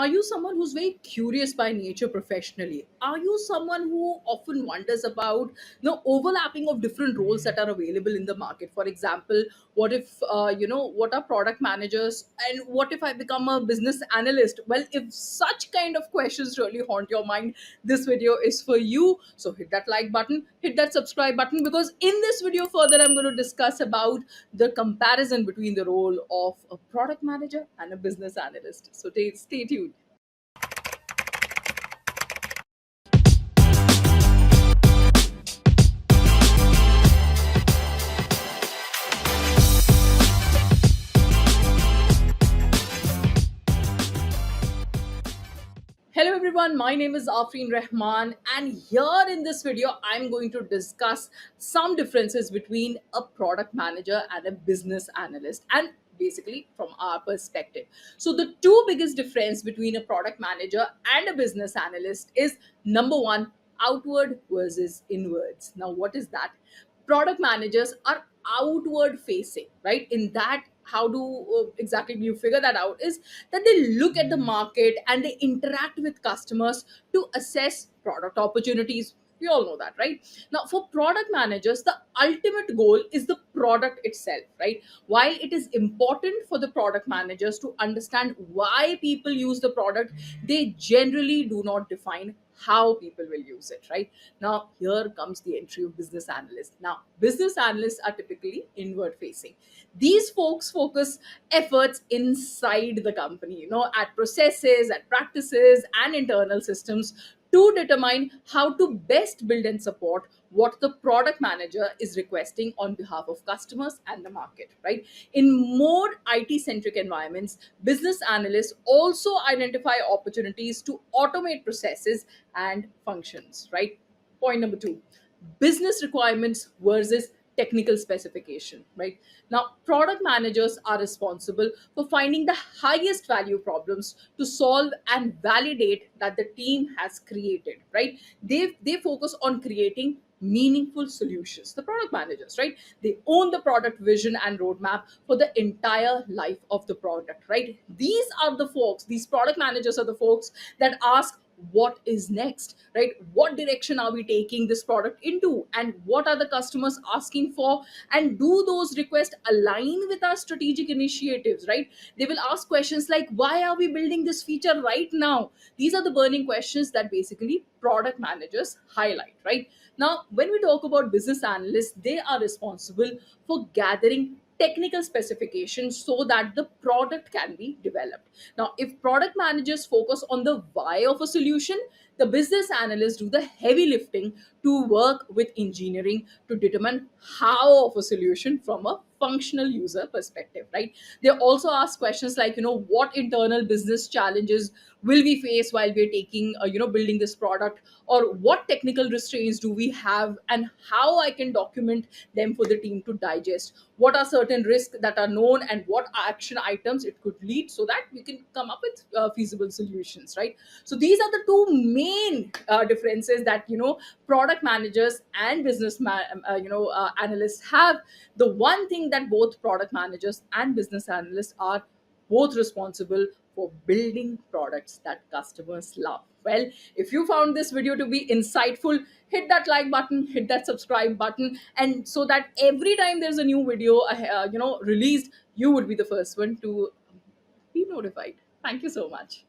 Are you someone who's very curious by nature professionally? Are you someone who often wonders about the overlapping of different roles that are available in the market? For example, what if what are product managers, and what if I become a business analyst? Well, if such kind of questions really haunt your mind, this video is for you. So hit that like button, hit that subscribe button, because in this video further I'm going to discuss about the comparison between the role of a product manager and a business analyst. So stay tuned. Hello everyone, my name is Afreen Rahman, and here in this video I'm going to discuss some differences between a product manager and a business analyst, and basically from our perspective. So the two biggest difference between a product manager and a business analyst is number one, outward versus inwards. Now what is that? Product managers are outward facing, right? In that, how do exactly do you figure that out is that they look at the market and they interact with customers to assess product opportunities. We all know that, right? Now for product managers, the ultimate goal is the product itself, right? While it is important for the product managers to understand why people use the product, they generally do not define how people will use it, right? Now here comes the entry of business analysts. Now business analysts are typically inward facing. These folks focus efforts inside the company, at processes, at practices and internal systems to determine how to best build and support what the product manager is requesting on behalf of customers and the market, right? In more IT centric environments, business analysts also identify opportunities to automate processes and functions, right? Point number two, business requirements versus technical specification, right? Now product managers are responsible for finding the highest value problems to solve and validate that the team has created, right? They focus on creating meaningful solutions. The product managers, right, they own the product vision and roadmap for the entire life of the product, right? These are the folks, these product managers are the folks that ask what is next, right? What direction are we taking this product into, and what are the customers asking for, and do those requests align with our strategic initiatives, right? They will ask questions like, why are we building this feature right now? These are the burning questions that basically product managers highlight, right? Now when we talk about business analysts, they are responsible for gathering technical specifications so that the product can be developed. Now, if product managers focus on the why of a solution, the business analysts do the heavy lifting to work with engineering to determine how of a solution from a functional user perspective, right? They also ask questions like, what internal business challenges will we face while we're taking, building this product, or what technical restraints do we have, and how I can document them for the team to digest. What are certain risks that are known, and what action items it could lead, so that we can come up with feasible solutions, right? So these are the two main differences that product managers and analysts have. The one thing that both product managers and business analysts are both responsible for building products that customers love. Well, if you found this video to be insightful, hit that like button, hit that subscribe button, and so that every time there's a new video released, you would be the first one to be notified. Thank you so much.